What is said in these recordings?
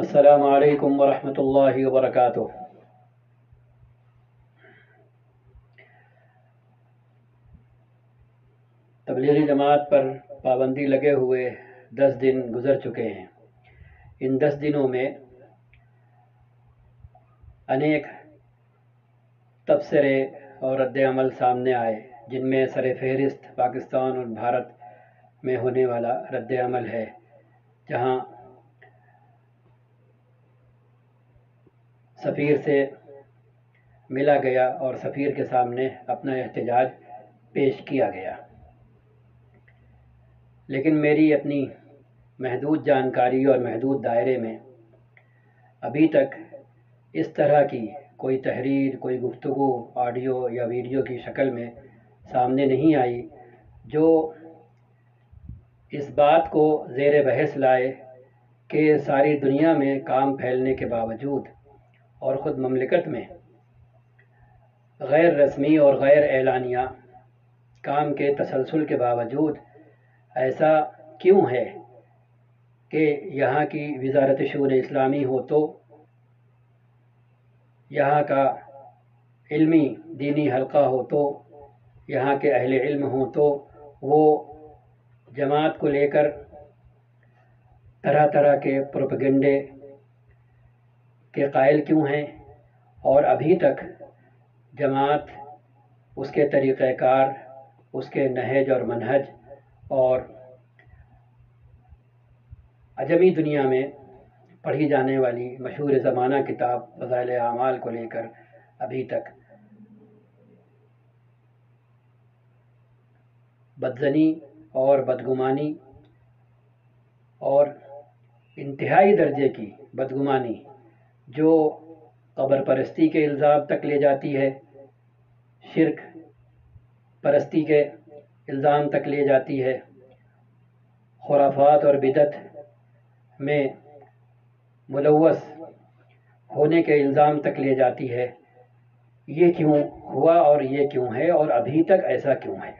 السلام علیکم ورحمۃ اللہ وبرکاتہ۔ تبلیغی جماعت پر پابندی لگے ہوئے 10 دن گزر چکے ہیں۔ ان 10 دنوں میں انیک تبصرے اور رد عمل سامنے آئے، جن میں سر فہرست پاکستان اور بھارت میں ہونے والا رد عمل ہے، جہاں سفیر سے ملا گیا اور سفیر کے سامنے اپنا احتجاج پیش کیا گیا۔ لیکن میری اپنی محدود جانکاری اور محدود دائرے میں ابھی تک اس طرح کی کوئی تحریر، کوئی گفتگو آڈیو یا ویڈیو کی شکل میں سامنے نہیں آئی جو اس بات کو زیر بحث لائے کہ ساری دنیا میں کام پھیلنے کے باوجود اور خود مملکت میں غیر رسمی اور غیر اعلانیہ کام کے تسلسل کے باوجود ایسا کیوں ہے کہ یہاں کی وزارت شؤون اسلامی ہو تو یہاں کا علمی دینی حلقہ ہو تو یہاں کے اہل علم ہوں تو وہ جماعت کو لے کر طرح طرح کے پروپیگنڈے کے قائل کیوں ہیں، اور ابھی تک جماعت اس کے طریقہ کار، اس کے نہج اور منہج اور عجمی دنیا میں پڑھی جانے والی مشہور زمانہ کتاب فضائل اعمال کو لے کر ابھی تک بدظنی اور بدگمانی اور انتہائی درجے کی بدگمانی جو قبر پرستی کے الزام تک لے جاتی ہے، شرک پرستی کے الزام تک لے جاتی ہے، خرافات اور بدعت میں ملوث ہونے کے الزام تک لے جاتی ہے۔ یہ کیوں ہوا اور یہ کیوں ہے اور ابھی تک ایسا کیوں ہے؟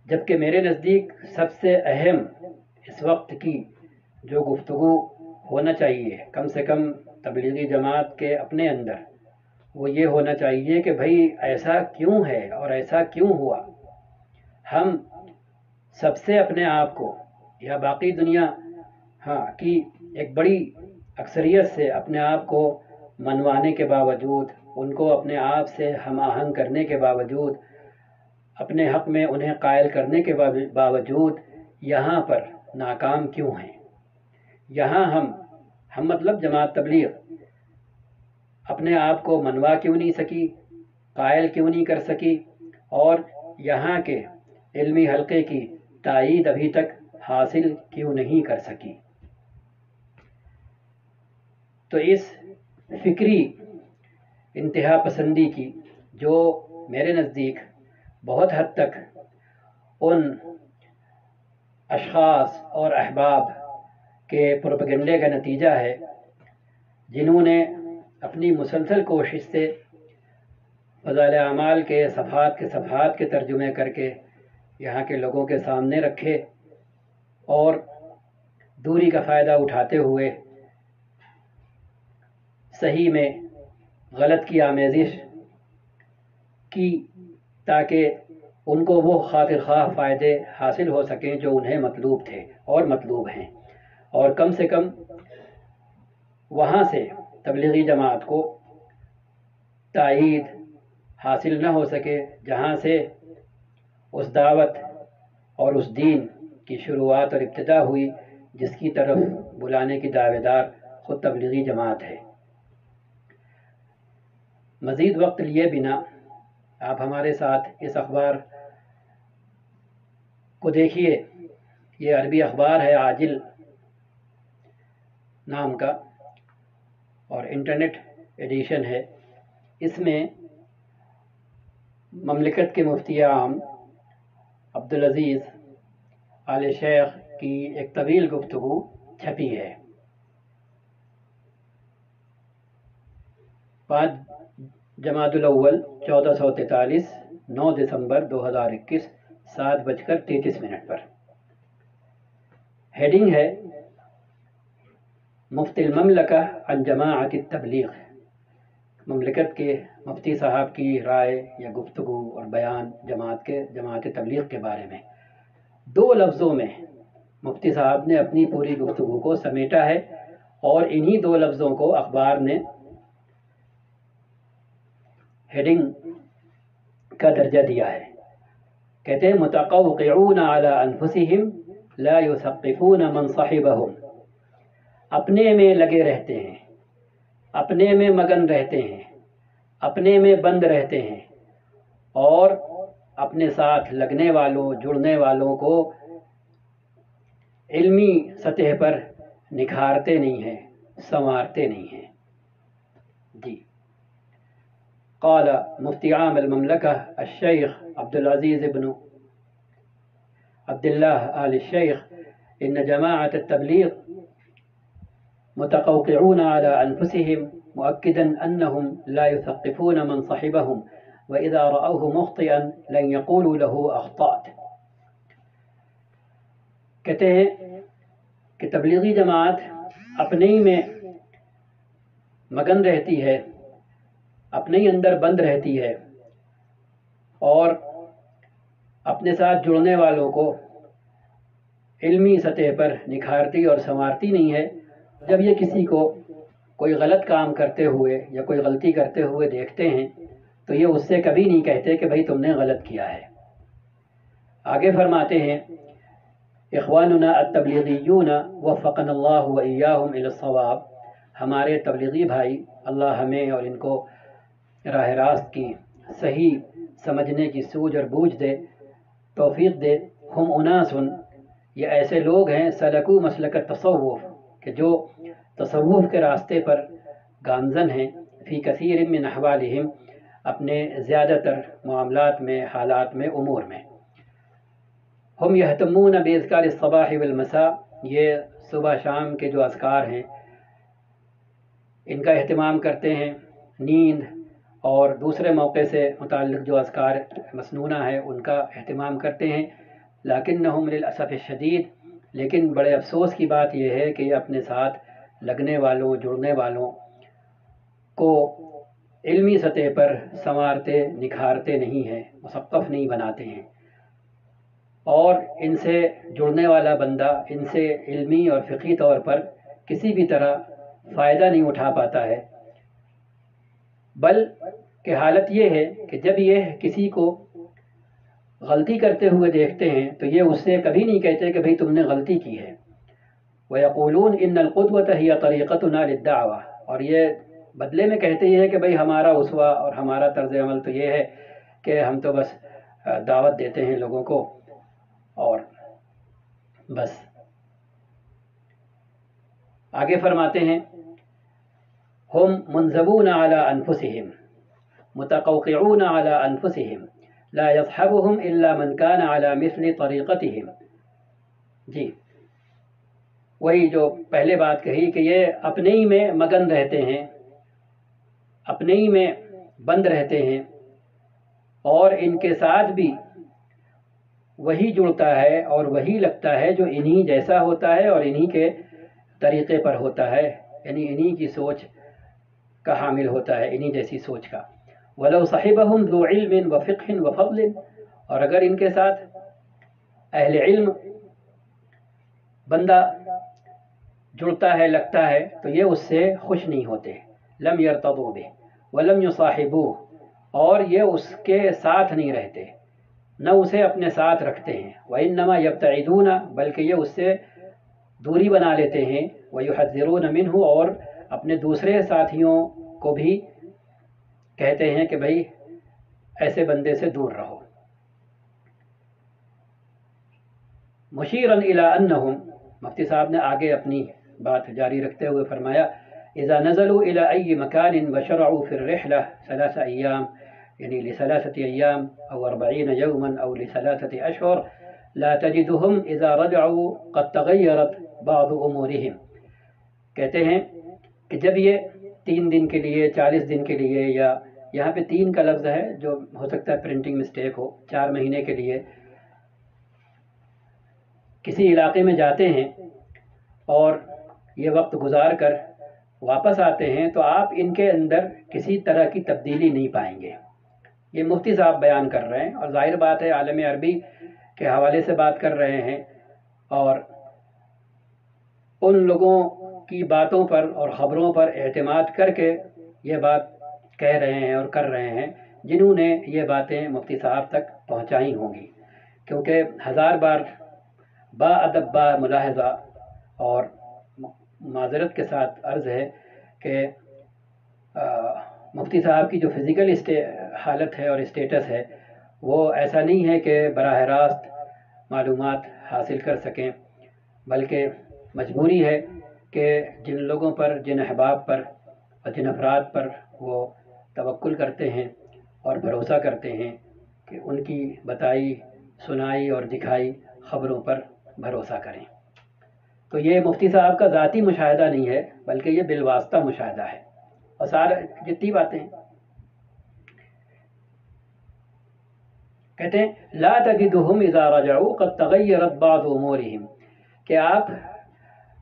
جبکہ میرے نزدیک سب سے اہم اس وقت کی جو گفتگو ہونا چاہیے، کم سے کم تبلیغی جماعت کے اپنے اندر، وہ یہ ہونا چاہیے کہ بھائی ایسا کیوں ہے اور ایسا کیوں ہوا۔ ہم سب سے اپنے آپ کو یا باقی دنیا کی ایک بڑی اکثریت سے اپنے آپ کو منوانے کے باوجود، ان کو اپنے آپ سے ہم آہنگ کرنے کے باوجود، اپنے حق میں انہیں قائل کرنے کے باوجود یہاں پر ناکام کیوں ہیں؟ یہاں ہم مطلب جماعت تبلیغ اپنے آپ کو منوا کیوں نہیں سکی، قائل کیوں نہیں کر سکی، اور یہاں کے علمی حلقے کی تائید ابھی تک حاصل کیوں نہیں کر سکی؟ تو اس فکری انتہا پسندی کی جو میرے نزدیک بہت حد تک ان اشخاص اور احباب کے پروپیگنڈے کا نتیجہ ہے، جنہوں نے اپنی مسلسل کوشش سے فضائل اعمال کے صفحات کے ترجمے کر کے یہاں کے لوگوں کے سامنے رکھے، اور دوری کا فائدہ اٹھاتے ہوئے صحیح میں غلط کی آمیزش کی، تاکہ ان کو وہ خاطر خواہ فائدے حاصل ہو سکیں جو انہیں مطلوب تھے اور مطلوب ہیں، اور کم سے کم وہاں سے تبلیغی جماعت کو تائید حاصل نہ ہو سکے جہاں سے اس دعوت اور اس دین کی شروعات اور ابتدا ہوئی، جس کی طرف بلانے کی دعوے دار خود تبلیغی جماعت ہے۔ مزید وقت لیے بنا آپ ہمارے ساتھ اس اخبار کو دیکھیے۔ یہ عربی اخبار ہے، عاجل نام کا، اور انٹرنیٹ ایڈیشن ہے۔ اس میں مملکت کے مفتی عام عبدالعزیز آل شیخ کی ایک طویل گفتگو چھپی ہے۔ 5 جمادی الاول 1443، 9 دسمبر 2021، 7:33 پر۔ ہیڈنگ ہے مفتی المملکہ عن جماعت التبلیغ، مملکت کے مفتی صاحب کی رائے یا گفتگو اور بیان جماعت تبلیغ کے بارے میں 2 لفظوں میں مفتی صاحب نے اپنی پوری گفتگو کو سمیٹا ہے، اور انہی 2 لفظوں کو اخبار نے ہیڈنگ کا درجہ دیا ہے۔ کہتے ہیں متقوقعون علی انفسہم لا یثقفون من صحبہم، اپنے میں لگے رہتے ہیں، اپنے میں مگن رہتے ہیں، اپنے میں بند رہتے ہیں، اور اپنے ساتھ لگنے والوں جڑنے والوں کو علمی سطح پر نکھارتے نہیں ہیں، سنوارتے نہیں ہیں۔ جی قال مفتی عام المملکہ الشیخ عبد العزیز بن عبد اللہ آل الشیخ ان جماعت التبلیغ متقوقعون على أنفسهم مؤكدا أنهم لا يثقفون من صحبهم وإذا رأوه مخطئا لن يقولوا له أخطأت۔ کہتے ہیں کہ تبلیغی جماعت اپنے ہی میں مگن رہتی ہے، اپنے ہی اندر بند رہتی ہے، اور اپنے ساتھ جڑنے والوں کو علمی سطح پر نکھارتی اور سنوارتی نہیں ہے۔ جب یہ کسی کو کوئی غلط کام کرتے ہوئے یا کوئی غلطی کرتے ہوئے دیکھتے ہیں تو یہ اس سے کبھی نہیں کہتے کہ بھائی تم نے غلط کیا ہے۔ آگے فرماتے ہیں اخواننا التبلیغیون وفقنا اللہ وإیاہم الی الصواب، ہمارے تبلیغی بھائی، اللہ ہمیں اور ان کو راہ راست کی صحیح سمجھنے کی سوجھ اور بوجھ دے، توفیق دے۔ ہم اناسن، یہ ایسے لوگ ہیں سلکو مسلک التصوف، کہ جو تصوف کے راستے پر گامزن ہیں، فی کثیر من احوالہم، اپنے زیادہ تر معاملات میں، حالات میں، امور میں۔ ہم یہتمون باذکار الصباح والمساء، یہ صبح شام کے جو اذکار ہیں ان کا اہتمام کرتے ہیں، نیند اور دوسرے موقع سے متعلق جو اذکار مسنونہ ہیں ان کا اہتمام کرتے ہیں۔ لیکنہم للاسف الشدید، لیکن بڑے افسوس کی بات یہ ہے کہ یہ اپنے ساتھ لگنے والوں جڑنے والوں کو علمی سطح پر سنوارتے نکھارتے نہیں ہیں، مثقف نہیں بناتے ہیں، اور ان سے جڑنے والا بندہ ان سے علمی اور فقہی طور پر کسی بھی طرح فائدہ نہیں اٹھا پاتا ہے۔ بلکہ حالت یہ ہے کہ جب یہ کسی کو غلطی کرتے ہوئے دیکھتے ہیں تو یہ اس سے کبھی نہیں کہتے کہ بھئی تم نے غلطی کی ہے۔ وَيَقُولُونَ إِنَّ الْقُدْوَةَ هِيَ طَرِيقَتُنَا لِلدَّعْوَةِ، اور یہ بدلے میں کہتے یہ ہے کہ بھئی ہمارا اسوہ اور ہمارا طرز عمل تو یہ ہے کہ ہم تو بس دعوت دیتے ہیں لوگوں کو اور بس۔ آگے فرماتے ہیں ہم منزبون علی انفسہم متقوقعون علی انفسہم لا يصحبهم الا من كان على مثل طریقتہم۔ جی وہی جو پہلے بات کہی کہ یہ اپنے ہی میں مگن رہتے ہیں، اپنے ہی میں بند رہتے ہیں، اور ان کے ساتھ بھی وہی جڑتا ہے اور وہی لگتا ہے جو انہی جیسا ہوتا ہے اور انہی کے طریقے پر ہوتا ہے، یعنی انہی کی سوچ کا حامل ہوتا ہے، انہی جیسی سوچ کا۔ وَلَوْ صَحِبَهُمْ ذُو عِلْمٍ وَفِقْهٍ وَفَضْلٍ، اور اگر ان کے ساتھ اہل علم بندہ جڑتا ہے لگتا ہے تو یہ اس سے خوش نہیں ہوتے۔ لم يرتضوا به ولم يصاحبوه، اور یہ اس کے ساتھ نہیں رہتے، نہ اسے اپنے ساتھ رکھتے ہیں۔ وَإِنَّمَا يَبْتَعِدُونَ، بلکہ یہ اس سے دوری بنا لیتے ہیں۔ وَيُحَذِّرُونَ مِنْهُ، اور اپنے دوسرے ساتھیوں کو بھی کہتے ہیں کہ بھئی ایسے بندے سے دور رہو۔ مشیراً الی انہم، مفتی صاحب نے آگے اپنی بات جاری رکھتے ہوئے فرمایا اذا نزلوا الى اي مكان وشرعوا في الرحلة 3 ايام، یعنی ل3 ايام او 40 يوما او ل3 اشهر، لا تجدهم اذا رجعوا قد تغيرت بعض امورهم۔ کہتے ہیں کہ جب یہ 3 دن کے لیے، 40 دن کے لیے، یا یہاں پہ 3 کا لفظ ہے جو ہو سکتا ہے پرنٹنگ مسٹیک ہو، 4 مہینے کے لیے کسی علاقے میں جاتے ہیں اور یہ وقت گزار کر واپس آتے ہیں تو آپ ان کے اندر کسی طرح کی تبدیلی نہیں پائیں گے. یہ مفتی صاحب بیان کر رہے ہیں، اور ظاہر بات ہے عالم عربی کے حوالے سے بات کر رہے ہیں، اور ان لوگوں کی باتوں پر اور خبروں پر اعتماد کر کے یہ بات کہہ رہے ہیں اور کر رہے ہیں جنہوں نے یہ باتیں مفتی صاحب تک پہنچائی ہوں گی. کیونکہ ہزار بار با ادب با ملاحظہ اور معذرت کے ساتھ عرض ہے کہ مفتی صاحب کی جو فزیکل حالت ہے اور اسٹیٹس ہے وہ ایسا نہیں ہے کہ براہ راست معلومات حاصل کر سکیں، بلکہ مجبوری ہے کہ جن لوگوں پر، جن احباب پر اور جن افراد پر وہ توکل کرتے ہیں اور بھروسہ کرتے ہیں کہ ان کی بتائی، سنائی اور دکھائی خبروں پر بھروسہ کریں. تو یہ مفتی صاحب کا ذاتی مشاہدہ نہیں ہے، بلکہ یہ بالواسطہ مشاہدہ ہے. اور سارے جتنی باتیں کہتے ہیں لا تجدهم اذا رجعوا قد تغيرت بعض امورهم، کہ آپ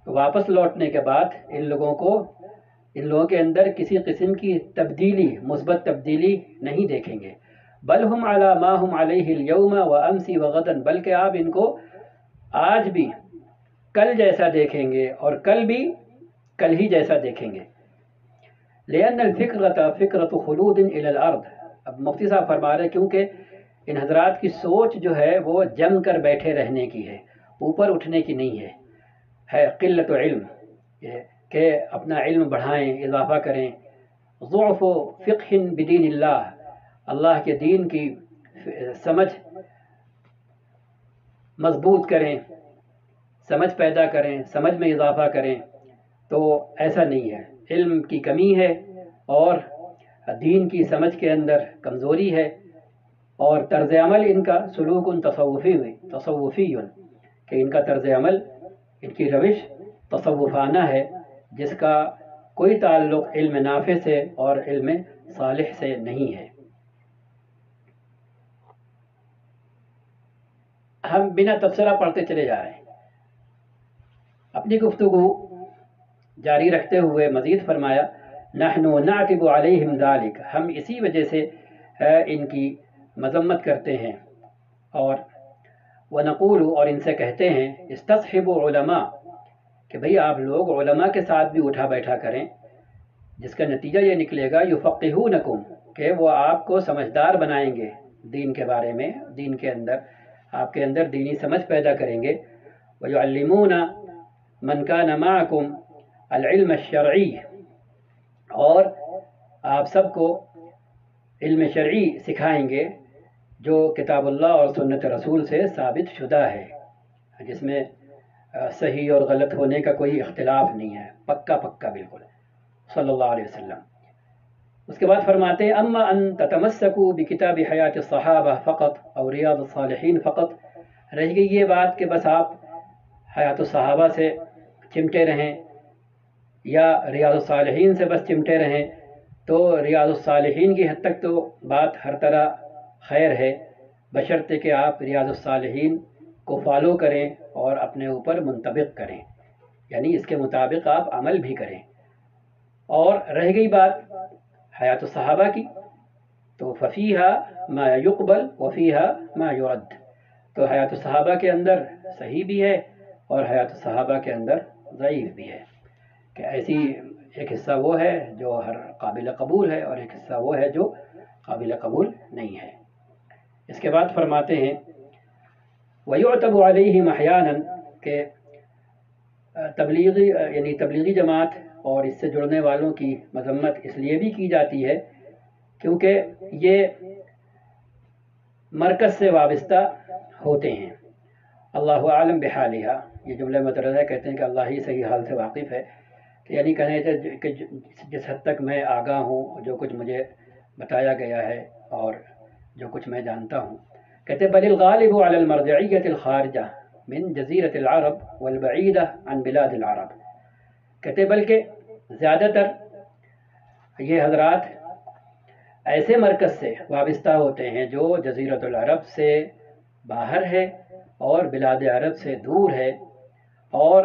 واپس لوٹنے کے بعد ان لوگوں کے اندر کسی قسم کی تبدیلی، مثبت تبدیلی نہیں دیکھیں گے. بل هم على ما هم عليه اليوم وامس وغدا، بلکہ آپ ان کو آج بھی کل جیسا دیکھیں گے اور کل بھی کل ہی جیسا دیکھیں گے. لأن الفکرۃ فکرۃ خلود الی الارض، اب مفتی صاحب فرما رہے کیونکہ ان حضرات کی سوچ جو ہے وہ جم کر بیٹھے رہنے کی ہے، اوپر اٹھنے کی نہیں ہے قلت علم، کہ اپنا علم بڑھائیں، اضافہ کریں. ضعف فقہ بدین اللہ، اللہ کے دین کی سمجھ مضبوط کریں، سمجھ پیدا کریں، سمجھ میں اضافہ کریں. تو ایسا نہیں ہے، علم کی کمی ہے اور دین کی سمجھ کے اندر کمزوری ہے، اور طرز عمل ان کا سلوک تصوفی کہ ان کا طرز عمل، ان کی روش تصوفانہ ہے، جس کا کوئی تعلق علم نافع سے اور علم صالح سے نہیں ہے. ہم بنا تبصرہ پڑھتے چلے جا رہے ہیں. اپنی گفتگو جاری رکھتے ہوئے مزید فرمایا نحن نعتب علیہم ذالک، ہم اسی وجہ سے ان کی مذمت کرتے ہیں، اور ونقول، اور ان سے کہتے ہیں استصحبوا علماء، کہ بھئی آپ لوگ علماء کے ساتھ بھی اٹھا بیٹھا کریں، جس کا نتیجہ یہ نکلے گا یفقہونکم، کہ وہ آپ کو سمجھدار بنائیں گے دین کے بارے میں، دین کے اندر آپ کے اندر دینی سمجھ پیدا کریں گے. ویعلمون من کان معکم العلم الشرعی، اور آپ سب کو علم شرعی سکھائیں گے جو کتاب اللہ اور سنت رسول سے ثابت شدہ ہے، جس میں صحیح اور غلط ہونے کا کوئی اختلاف نہیں ہے، پکا بالکل، صلی اللہ علیہ وسلم. اس کے بعد فرماتے ہیں اما ان تتمسکوا بکتاب حیات الصحابہ فقط اور ریاض الصالحین فقط، رہ گئی یہ بات کہ بس آپ حیات الصحابہ سے چمٹے رہیں یا ریاض الصالحین سے بس چمٹے رہیں، تو ریاض الصالحین کی حد تک تو بات ہر طرح خیر ہے، بشرطے کہ آپ ریاض الصالحین کو فالو کریں اور اپنے اوپر منطبق کریں، یعنی اس کے مطابق آپ عمل بھی کریں. اور رہ گئی بات حیات الصحابہ کی، تو ففیہا ما یقبل وفیہا ما یرد، تو حیات الصحابہ کے اندر صحیح بھی ہے اور حیات الصحابہ کے اندر ضعیف بھی ہے، کہ ایسی ایک حصہ وہ ہے جو ہر قابل قبول ہے اور ایک حصہ وہ ہے جو قابل قبول نہیں ہے. اس کے بعد فرماتے ہیں وَيُعْتَبُ عَلَيْهِمْ أَحْيَانًا، کہ تبلیغی جماعت اور اس سے جڑنے والوں کی مذمت اس لیے بھی کی جاتی ہے کیونکہ یہ مرکز سے وابستہ ہوتے ہیں. اللہ عالم بحالہا، یہ جملہ مدرجہ ہے، کہتے ہیں کہ اللہ ہی صحیح حال سے واقف ہے، یعنی کہنے کہ جس حد تک میں آگاہ ہوں، جو کچھ مجھے بتایا گیا ہے اور جو کچھ میں جانتا ہوں، کہتے بل الغالب علی المرجعیت الخارجہ من جزیرۃ العرب والبعیدہ عن بلاد العرب، کہتے بلکہ زیادہ تر یہ حضرات ایسے مرکز سے وابستہ ہوتے ہیں جو جزیرۃ العرب سے باہر ہے اور بلاد عرب سے دور ہے، اور